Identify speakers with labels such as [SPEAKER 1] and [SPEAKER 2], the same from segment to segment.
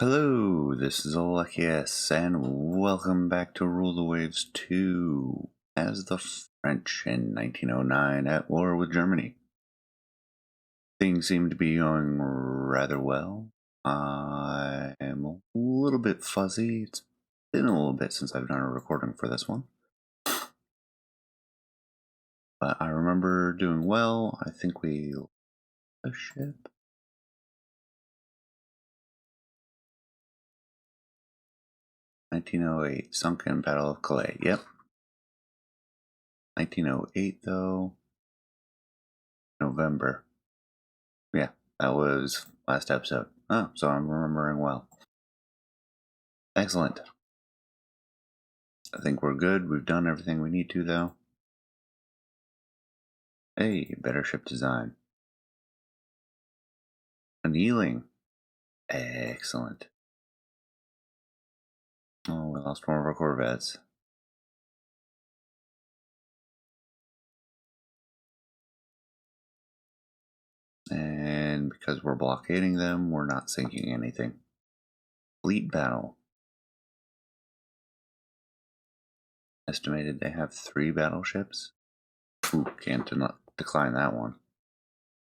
[SPEAKER 1] Hello, this is Alexius, and welcome back to Rule the Waves 2, as the French in 1909 at war with Germany. Things seem to be going rather well. I am a little bit fuzzy. It's been a little bit since I've done a recording for this one. But I remember doing well. I think we lost a ship. "1908, sunken Battle of Calais." Yep. 1908, though. November. Yeah, that was last episode. Oh, so I'm remembering well. Excellent. I think we're good. We've done everything we need to, though. Hey, better ship design. Annealing. Excellent. Oh, we lost one of our corvettes. And because we're blockading them, we're not sinking anything. Fleet battle. Estimated they have 3 battleships. Ooh, can't decline that one.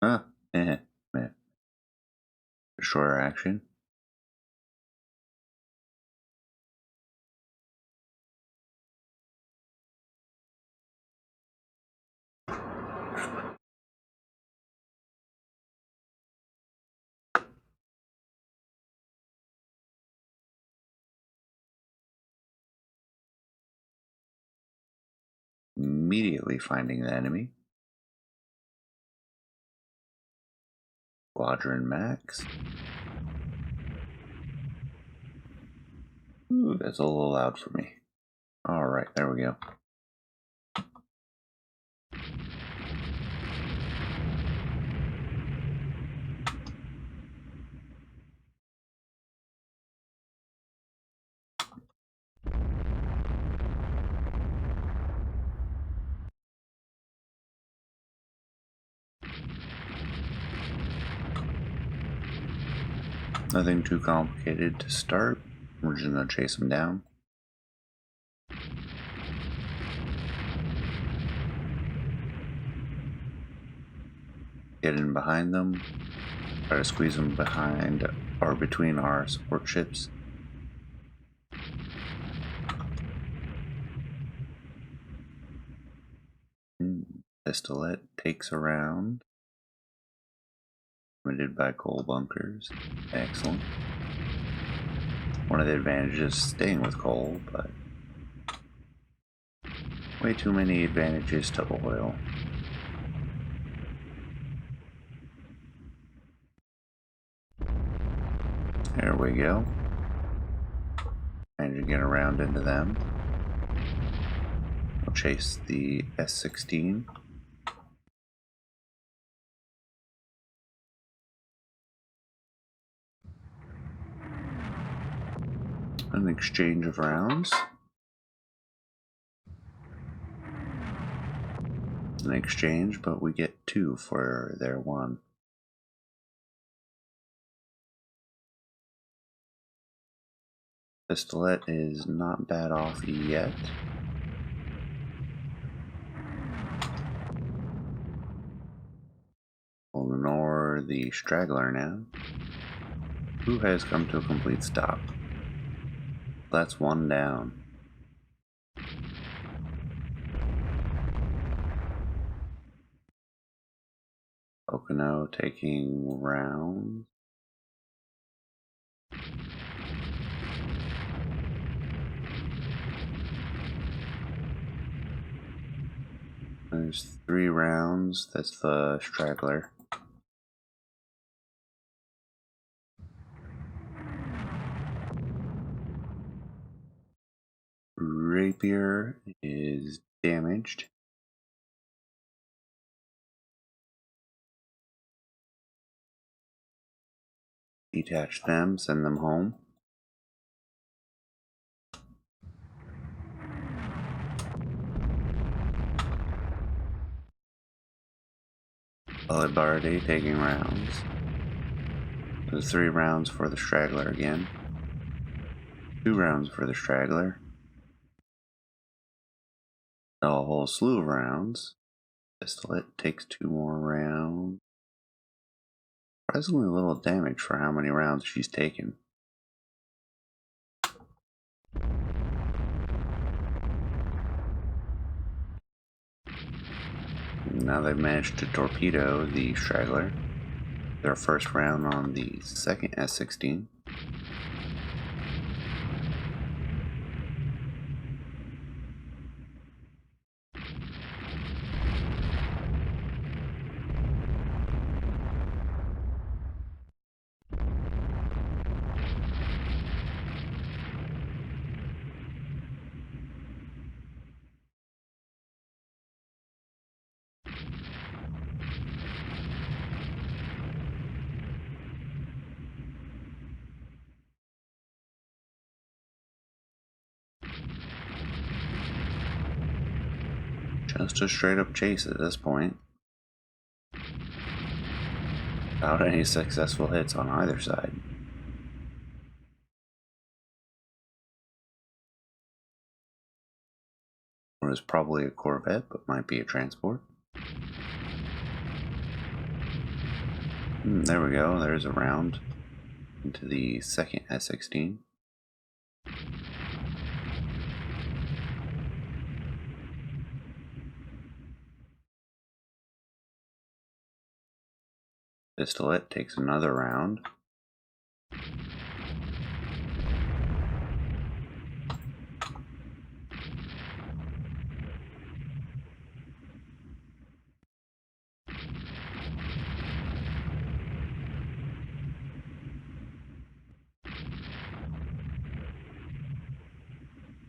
[SPEAKER 1] Meh. Destroyer action. Immediately finding the enemy. Squadron max. Ooh, that's a little loud for me. Alright, there we go. Nothing too complicated to start. We're just gonna chase them down. Get in behind them. Try to squeeze them behind or between our support ships. Pistolet takes a round. Limited by coal bunkers. Excellent. One of the advantages is staying with coal, but way too many advantages to oil. There we go. Managed to get around into them. We'll chase the S-16. An exchange of rounds. An exchange, but we get 2 for their 1. Pistolet is not bad off yet. We'll ignore the straggler now, who has come to a complete stop. That's 1 down. Okino taking rounds. There's 3 rounds. That's the straggler. Rapier is damaged. Detach them, send them home. Alabarde taking rounds. There's 3 rounds for the straggler again. 2 rounds for the straggler. A whole slew of rounds. Pistolet takes 2 more rounds. Surprisingly little damage for how many rounds she's taken. Now they've managed to torpedo the straggler. Their first round on the second S-16. Just a straight up chase at this point. Without any successful hits on either side. It was probably a Corvette, but might be a transport. There we go, there's a round into the second S-16. Pistolet takes another round.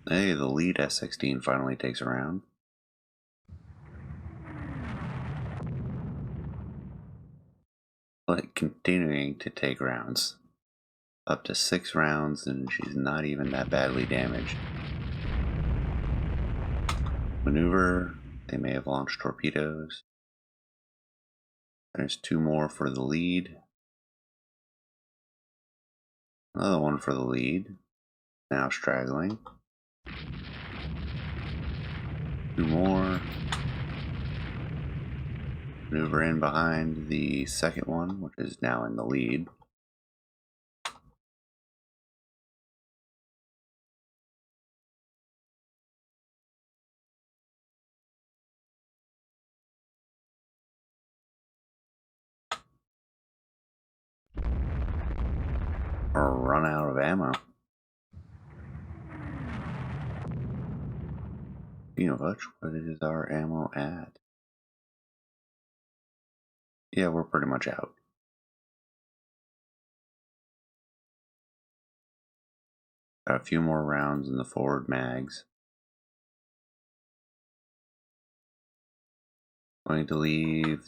[SPEAKER 1] Hey, the lead S-16 finally takes a round. But continuing to take rounds. Up to 6 rounds, and she's not even that badly damaged. Maneuver, they may have launched torpedoes. There's 2 more for the lead. Another one for the lead. Now straggling. 2 more. Maneuver in behind the second one, which is now in the lead. Or run out of ammo. Speaking of which, what is our ammo at? Yeah, we're pretty much out. Got a few more rounds in the forward mags. Going to leave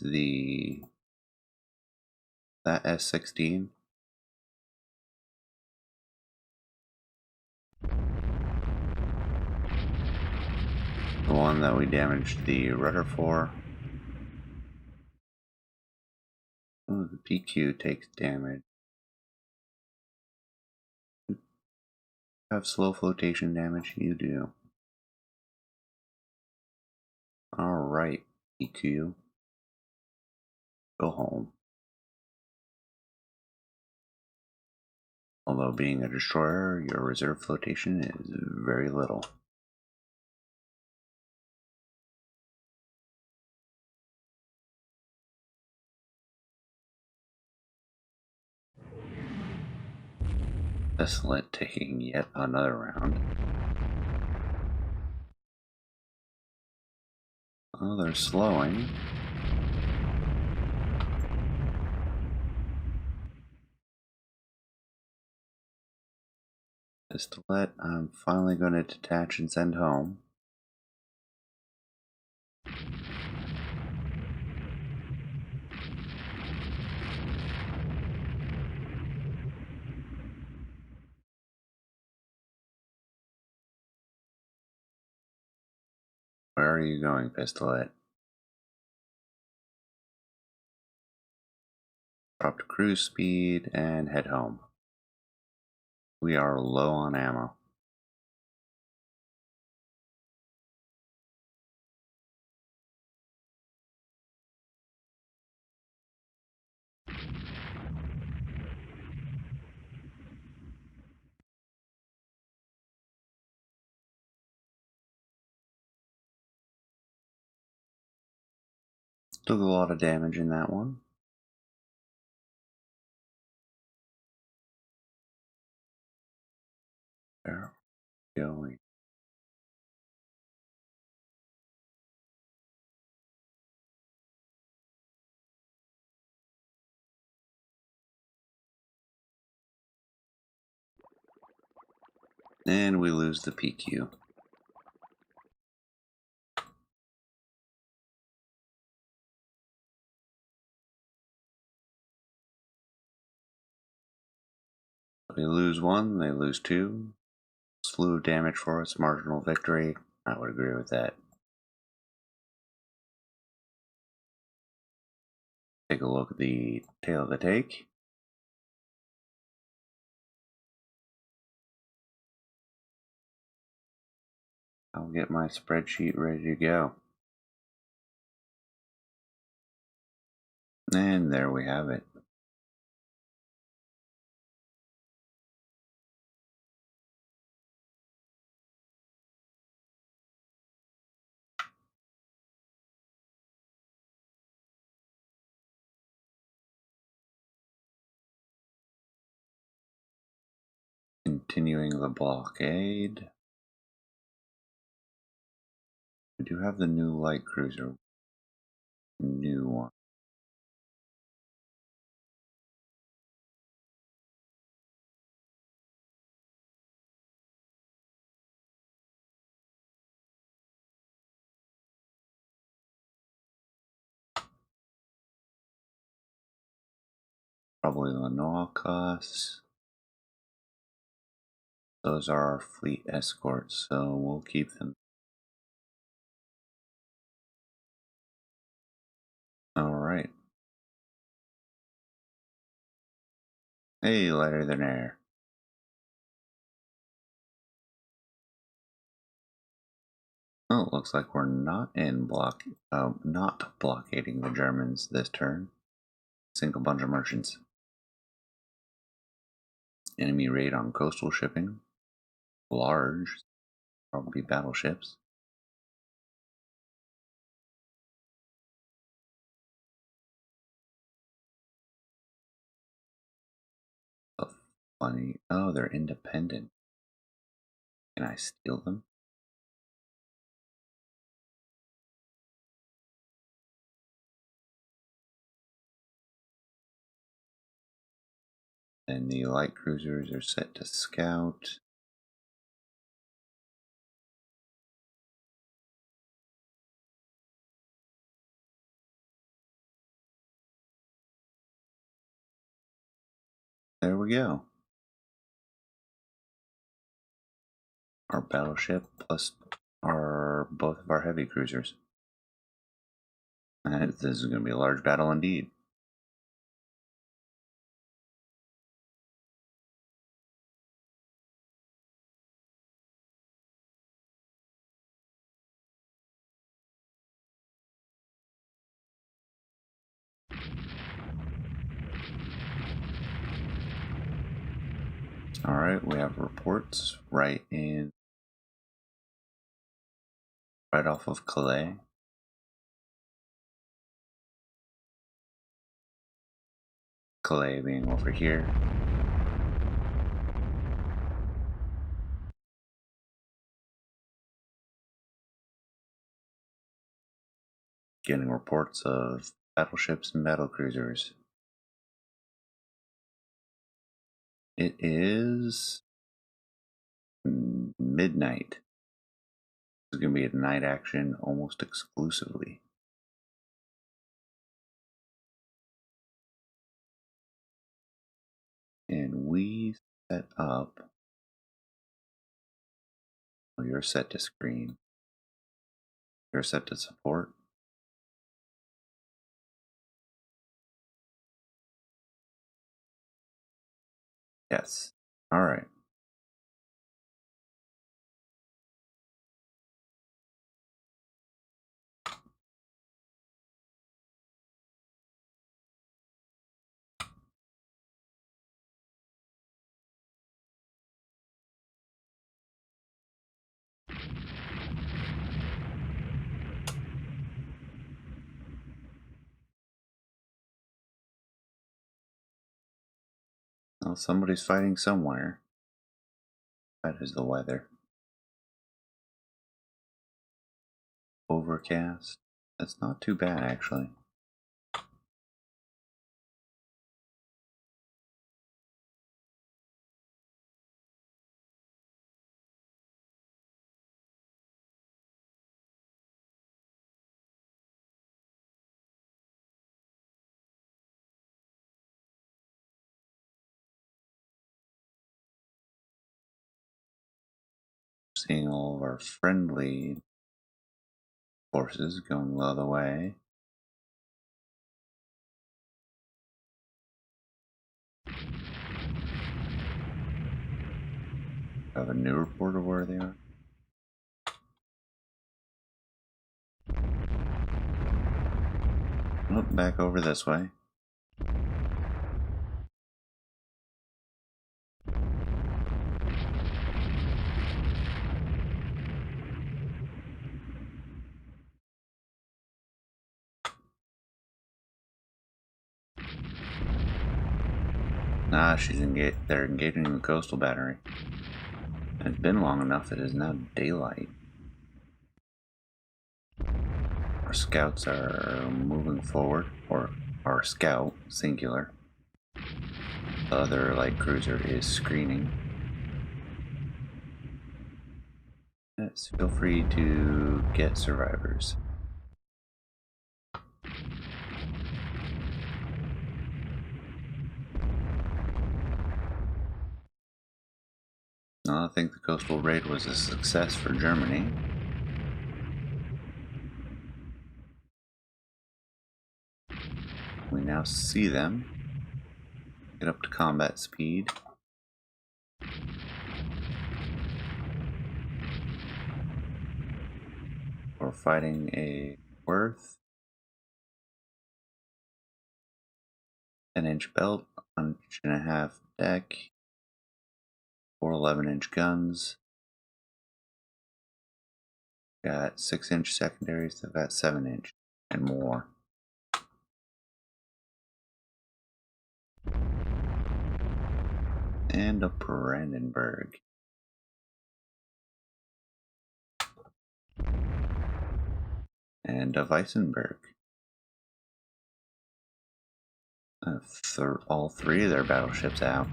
[SPEAKER 1] that S-16. The one that we damaged the rudder for. Oh, the PQ takes damage. Have slow flotation damage? You do. Alright, PQ. Go home. Although being a destroyer, your reserve flotation is very little. Desolate taking yet another round. Oh, they're slowing. Pistolet, I'm finally going to detach and send home. Where are you going, Pistolet? drop to cruise speed and head home. We are low on ammo. Took a lot of damage in that one. Where are we going? And we lose the PQ. They lose one, they lose two. Slew of damage for us, marginal victory. I would agree with that. Take a look at the tail of the take. I'll get my spreadsheet ready to go. And there we have it. Continuing the blockade. We do have the new light cruiser. New one. Probably Lenoir costs. Those are our fleet escorts, so we'll keep them. Alright. Hey, lighter than air. Oh, it looks like we're not not blockading the Germans this turn. Sink a bunch of merchants. Enemy raid on coastal shipping. Large, probably battleships. Oh, funny. Oh, they're independent. Can I steal them? And the light cruisers are set to scout. There we go. Our battleship plus both of our heavy cruisers. This is going to be a large battle indeed. Alright, we have reports right off of Calais. Calais being over here. Getting reports of battleships and battlecruisers. It is midnight. It's going to be a night action almost exclusively. And we set up. Oh, you're set to screen. You're set to support. Yes. Alright. Well, somebody's fighting somewhere. That is the weather. Overcast. That's not too bad, actually. Seeing all of our friendly forces going the other way. Have a new report of where they are. Oh, back over this way. Nah, they're engaging the coastal battery. It's been long enough, it is now daylight. Our scouts are moving forward, or our scout, singular. The other light cruiser is screening. Yes, feel free to get survivors. I think the coastal raid was a success for Germany. We now see them. Get up to combat speed. We're fighting a Worth. 10-inch belt, 1.5-inch deck, 4 11-inch guns. Got 6-inch secondaries, they've got 7-inch and more. And a Brandenburg. And a Weissenberg. All three of their battleships out.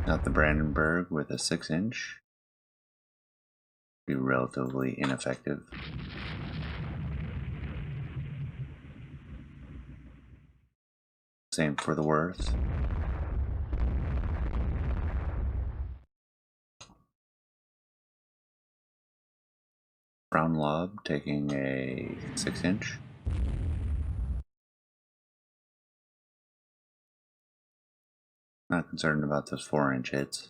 [SPEAKER 1] Got the Brandenburg with a 6-inch. Be relatively ineffective. Same for the Worth. Brown Lob taking a 6-inch. Not concerned about those 4-inch hits.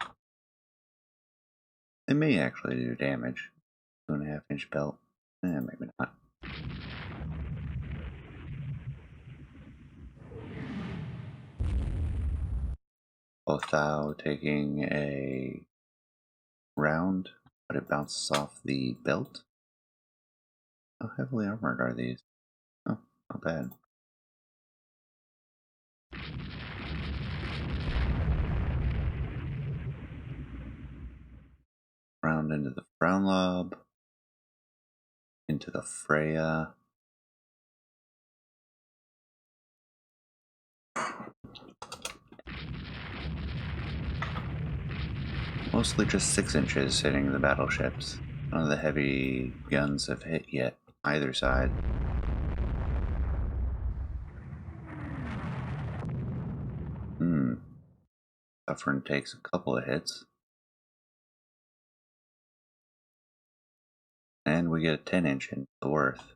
[SPEAKER 1] They may actually do damage. 2.5-inch belt. Maybe not. Bothau taking a round, but it bounces off the belt. How heavily armored are these? Oh, not bad. Round into the Brown Lob. Into the Freya. Mostly just 6 inches hitting the battleships. None of the heavy guns have hit yet, either side. Suffering takes a couple of hits. And we get a 10-inch in the Worth.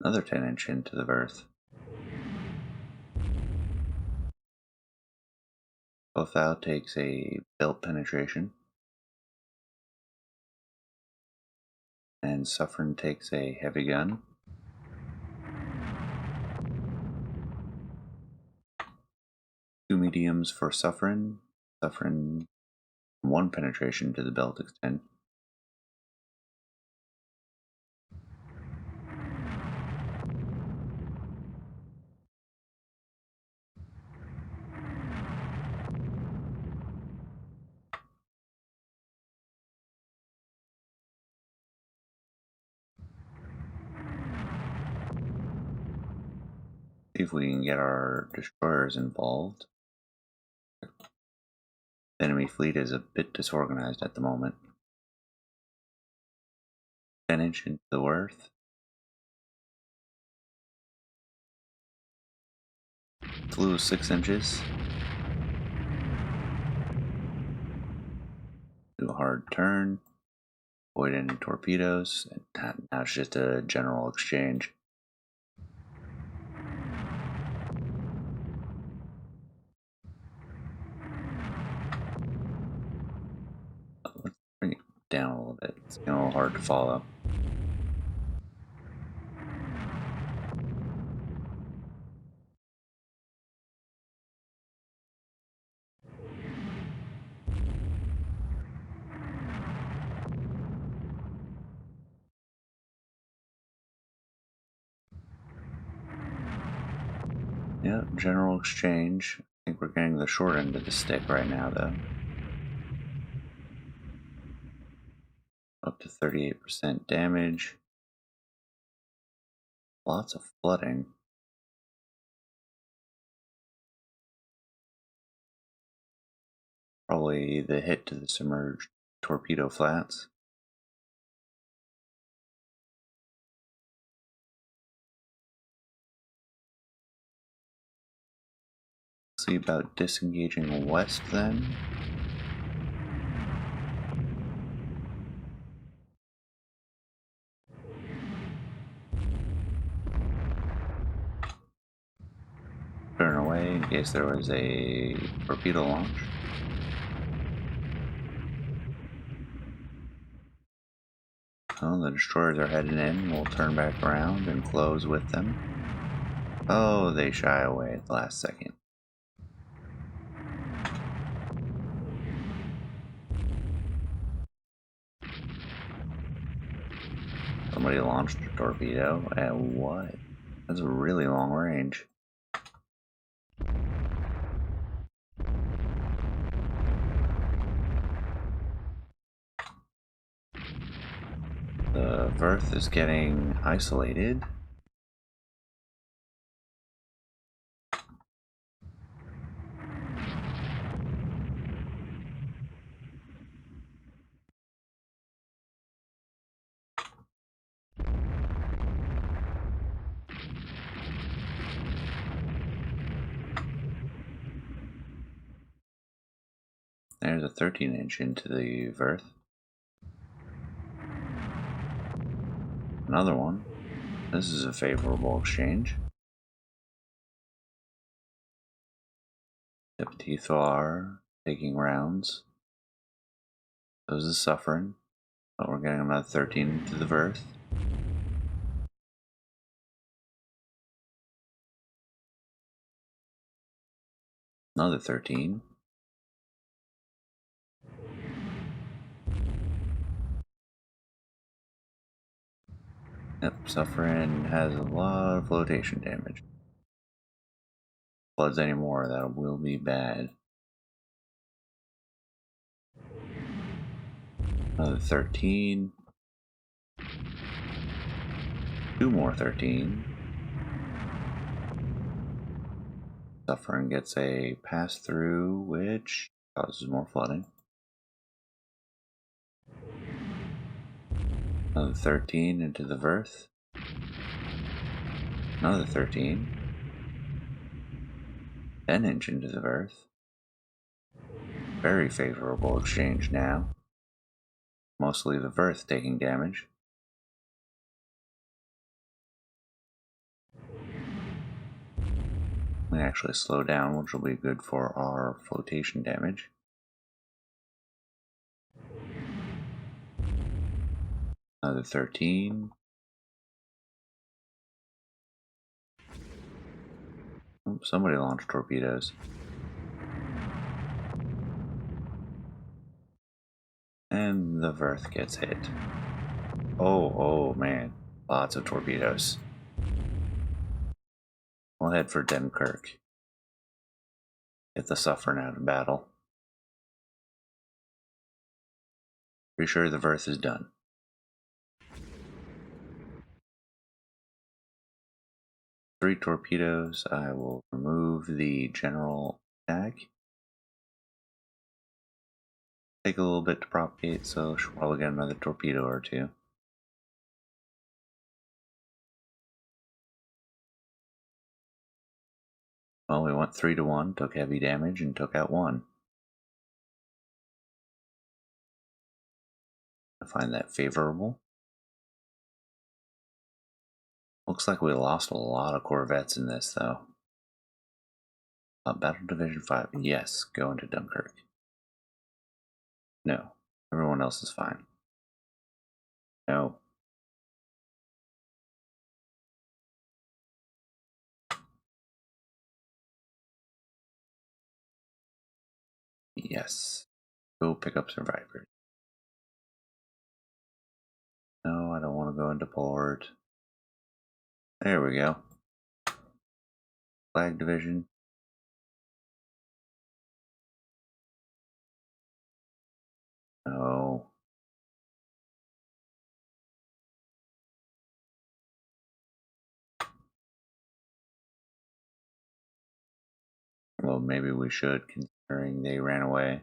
[SPEAKER 1] Another 10-inch into the Verth. Bothau takes a belt penetration. And Suffren takes a heavy gun. Two mediums for Suffren. Suffren, one penetration to the belt extent. See if we can get our destroyers involved. The enemy fleet is a bit disorganized at the moment. 10-inch into the Worth. Flew 6 inches. Do a hard turn. Avoid any torpedoes. And now it's just a general exchange. Let's bring it down a little bit. It's getting a little hard to follow. Yeah, general exchange. I think we're getting the short end of the stick right now, though. Up to 38% damage. Lots of flooding. Probably the hit to the submerged torpedo flats. See about disengaging west then. Turn away in case there was a torpedo launch. Oh, the destroyers are heading in. We'll turn back around and close with them. Oh, they shy away at the last second. Somebody launched a torpedo. At what? That's a really long range. The Verth is getting isolated. There's a 13-inch into the Verth. Another one. This is a favorable exchange. Tiptithar taking rounds. So is the Suffren. But we're getting another 13 into the Verth. Another 13. Yep, Suffren has a lot of flotation damage. Floods anymore, that will be bad. Another 13. Two more 13. Suffren gets a pass through, which causes more flooding. Another 13 into the Verth. Another 13. 10-inch into the Verth. Very favorable exchange now. Mostly the Verth taking damage. We actually slow down, which will be good for our flotation damage. Another 13. Oh, somebody launched torpedoes. And the Verth gets hit. Oh man. Lots of torpedoes. We'll head for Dunkirk. Get the Suffering out of battle. Pretty sure the Verth is done. 3 torpedoes. I will remove the general attack. Take a little bit to propagate, so she'll probably get another torpedo or two. Well, we went 3 to 1, took heavy damage, and took out 1. I find that favorable. Looks like we lost a lot of corvettes in this, though. Battle Division 5. Yes, go into Dunkirk. No. Everyone else is fine. No. Yes. Go pick up survivors. No, I don't want to go into port. There we go. Flag Division. No. Well, maybe we should, considering they ran away.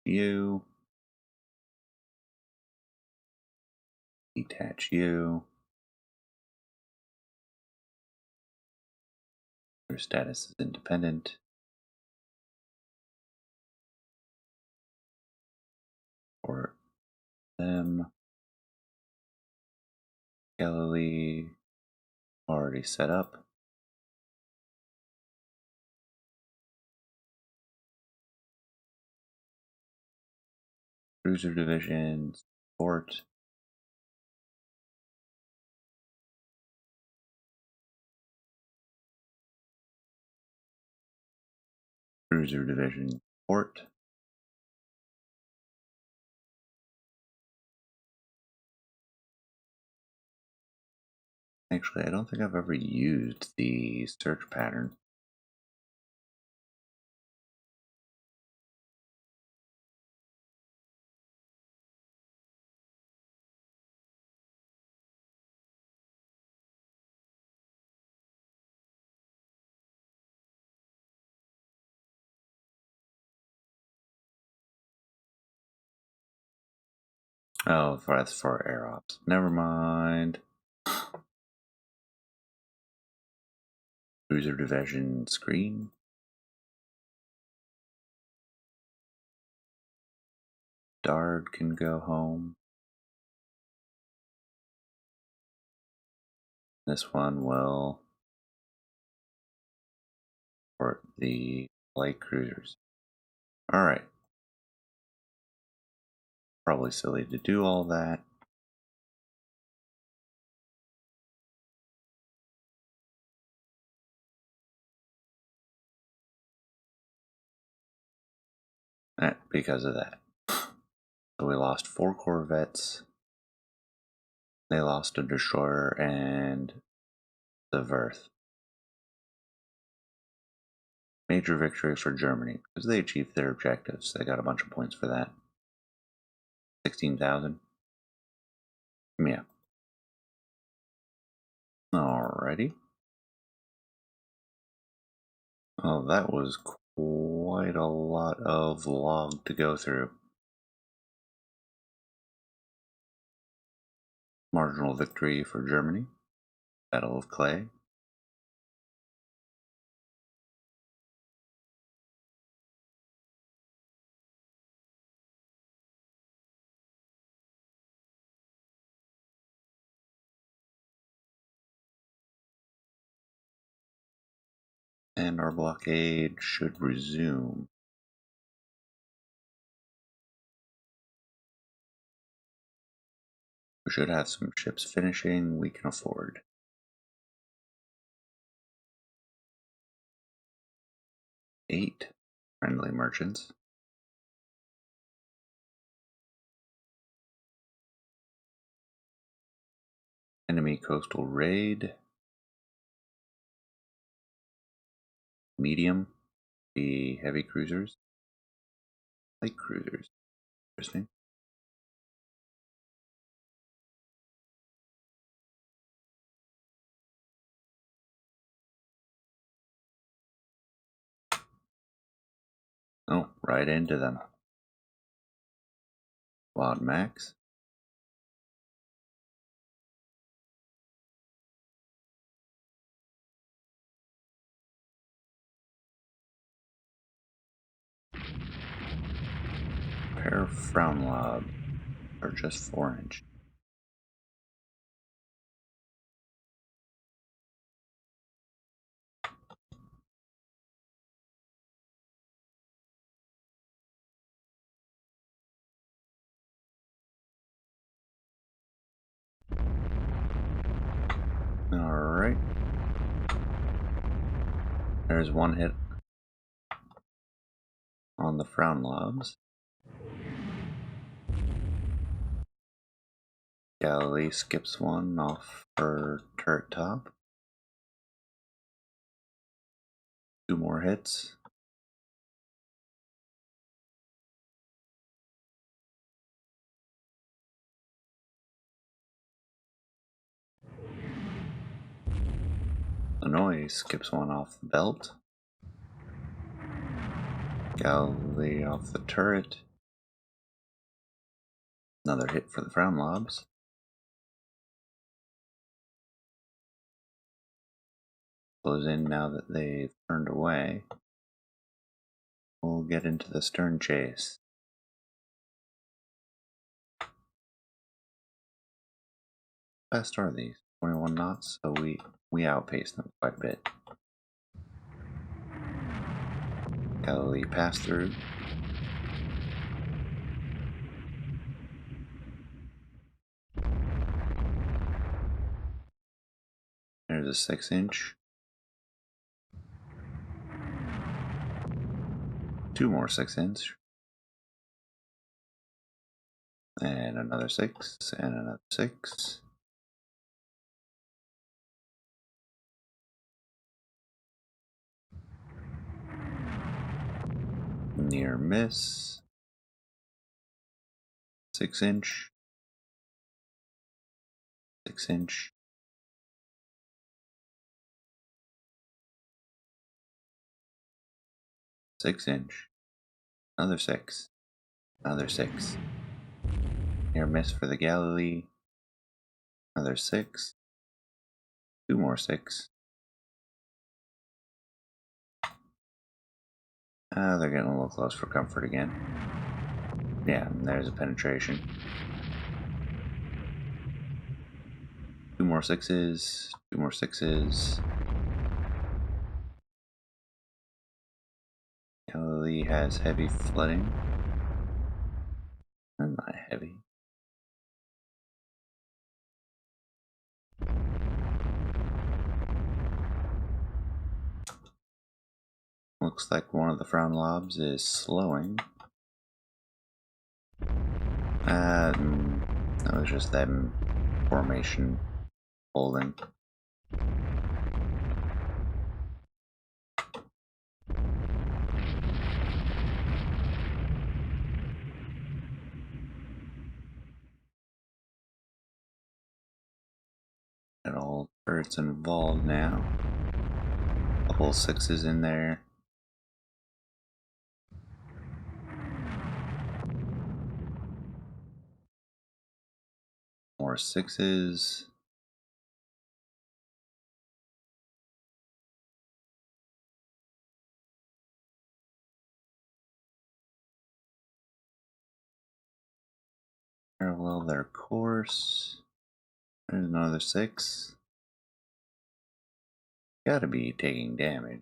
[SPEAKER 1] You. Detach you. Your status is independent. For them. Galilee already set up. Cruiser Division. Port. Cruiser Division. Port. Actually, I don't think I've ever used the search pattern. Oh, that's for air ops. Never mind. Cruiser Division screen. Dard can go home. This one will for the light cruisers. Alright. Probably silly to do all that. Because of that. So we lost 4 corvettes. They lost a destroyer and the Verth. Major victory for Germany because they achieved their objectives. They got a bunch of points for that. 16,000. Yeah. Alrighty. Oh, that was quite a lot of log to go through. Marginal victory for Germany. Battle of Clay. And our blockade should resume. We should have some ships finishing we can afford. 8 friendly merchants. Enemy coastal raid. Medium. The heavy cruisers. Light cruisers. Interesting. Oh, right into them. Wild Max. Pair of Frown Lob. Are just 4-inch. Alright. There's one hit on the Frown Lobs. Galley skips one off her turret top. 2 more hits. Hanoi skips one off the belt. Galley off the turret. Another hit for the Frown Lobs. Close in now that they've turned away. We'll get into the stern chase. How fast are these? 21 knots, so we outpace them quite a bit. Galley pass through. There's a 6-inch. 2 more 6-inch. And another 6, and another 6. Near miss. 6-inch. 6-inch. 6-inch. Another 6. Another 6. Near miss for the Galilee. Another 6. 2 more 6. They're getting a little close for comfort again. Yeah, and there's a penetration. 2 more 6s. 2 more 6s. Galilee has heavy flooding. Not heavy. Looks like one of the Frown Lobs is slowing. That was just them formation holding. Got all turrets involved now. Couple 6s in there. more sixes. Parallel their course. There's another 6. Gotta be taking damage.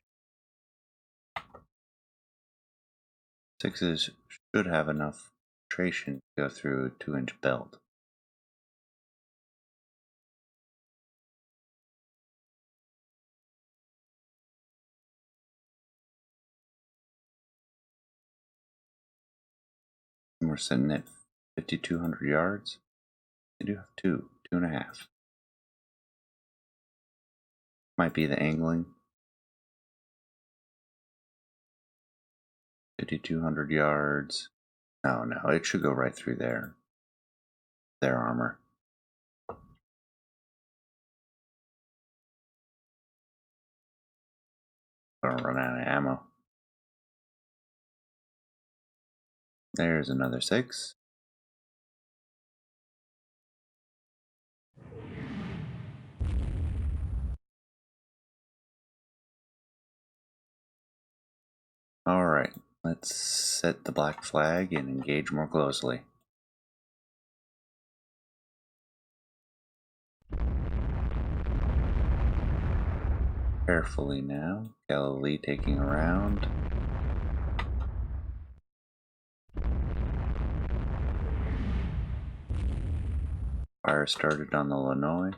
[SPEAKER 1] 6s should have enough penetration to go through a 2-inch belt. And we're sitting at 5,200 yards. They do have 2.5. Might be the angling. 5,200 yards. No, it should go right through their armor. Gonna run out of ammo. There's another 6. Alright, let's set the black flag and engage more closely. Carefully now, Galilee taking around. Fire started on the Illinois.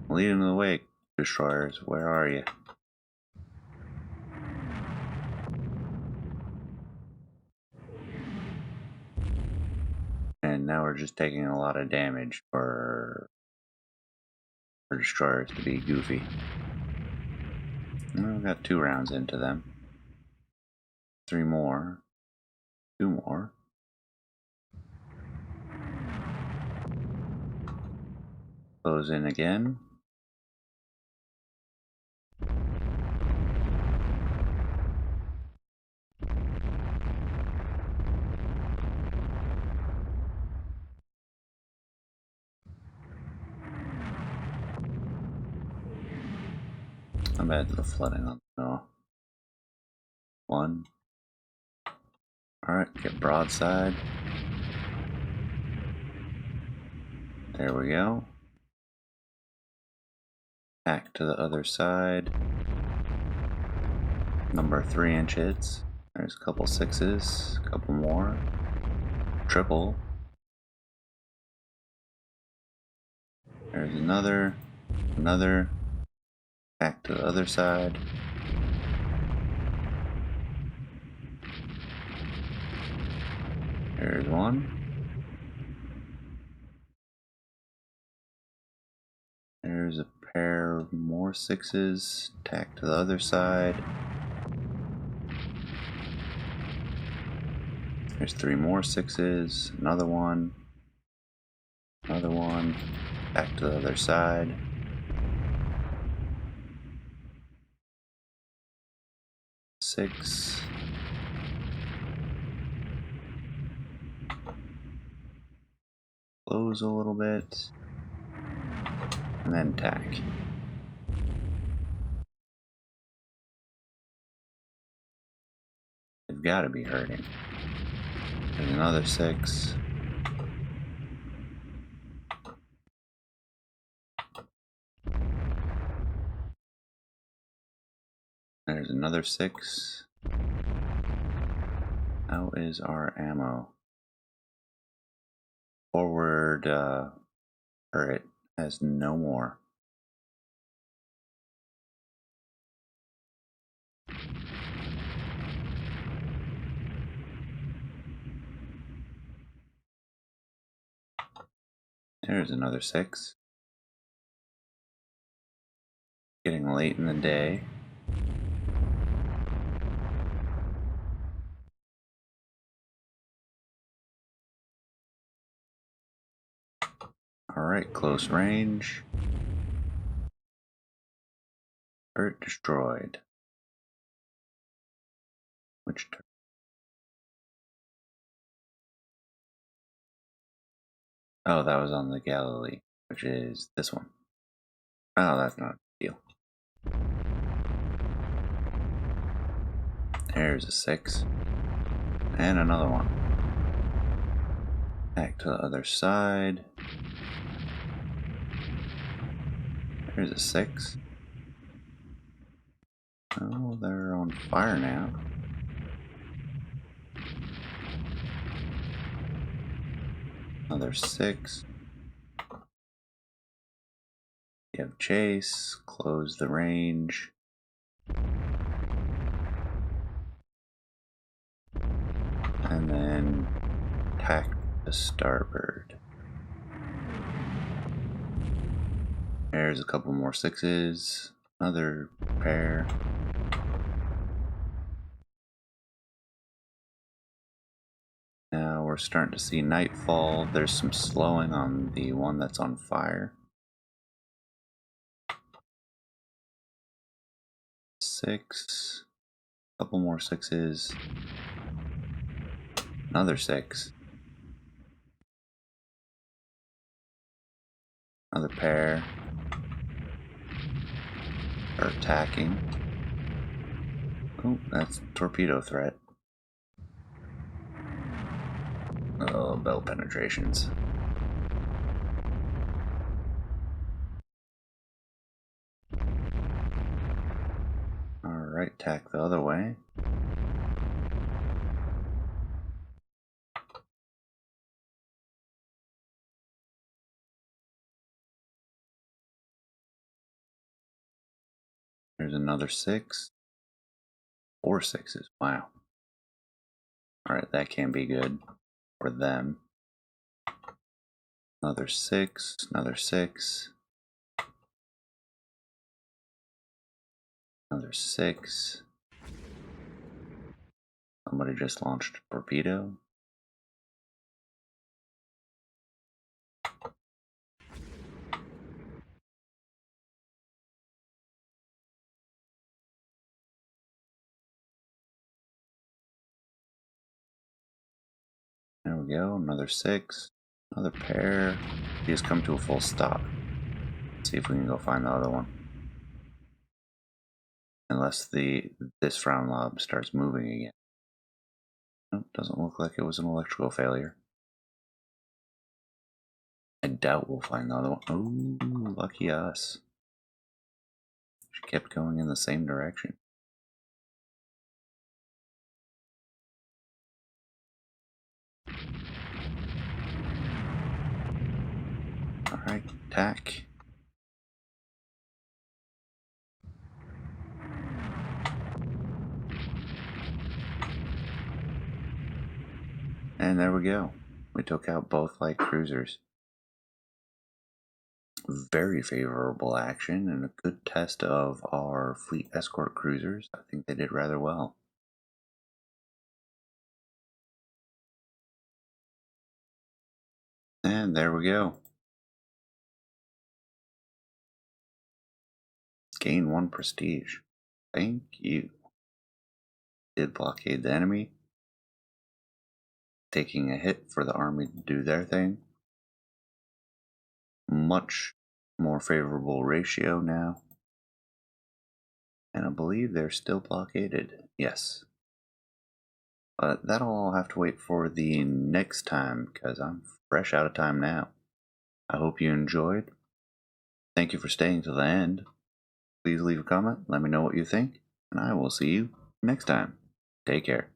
[SPEAKER 1] Leading the way, destroyers, where are you? And now we're just taking a lot of damage for destroyers to be goofy. And we've got 2 rounds into them. 3 more. 2 more. Close in again. I'm bad to the flooding on the snow. 1. Alright, get broadside. There we go. Back to the other side. Number 3-inch hits. There's a couple 6s, a couple more. Triple. There's another. Back to the other side. There's 1. There's a pair more 6s. Tack to the other side. There's 3 more 6s. Another one. Another one. Back to the other side. 6. Close a little bit. And then tack. They've got to be hurting. There's another 6. There's another 6. How is our ammo? Forward turret has no more. There's another 6. Getting late in the day. Alright, close range. Turret destroyed. Which turn? Oh, that was on the Galilee, which is this one. Oh, that's not a big deal. There's a 6. And another one. Back to the other side. There's a 6. Oh, they're on fire now. Another 6. You have chase, close the range. And then tack the starboard. There's a couple more 6s. Another pair. Now we're starting to see nightfall. There's some slowing on the one that's on fire. 6. Couple more 6s. Another 6. Another pair. Are attacking. Oh, that's torpedo threat. Oh, bell penetrations. Alright, tack the other way. There's another 6. 4 6s, wow. Alright, that can be good for them. Another 6, another 6. Another 6. Somebody just launched a torpedo. There we go, another 6. Another pair. He's come to a full stop. Let's see if we can go find the other one. Unless this frown lob starts moving again. Nope, doesn't look like it was an electrical failure. I doubt we'll find the other one. Oh, lucky us. She kept going in the same direction. Alright, tack. And there we go. We took out both light cruisers. Very favorable action and a good test of our fleet escort cruisers. I think they did rather well. And there we go. Gain 1 prestige. Thank you. Did blockade the enemy. Taking a hit for the army to do their thing. Much more favorable ratio now. And I believe they're still blockaded. Yes. But that'll all have to wait for the next time because I'm fresh out of time now. I hope you enjoyed. Thank you for staying to the end. Please leave a comment, let me know what you think, and I will see you next time. Take care.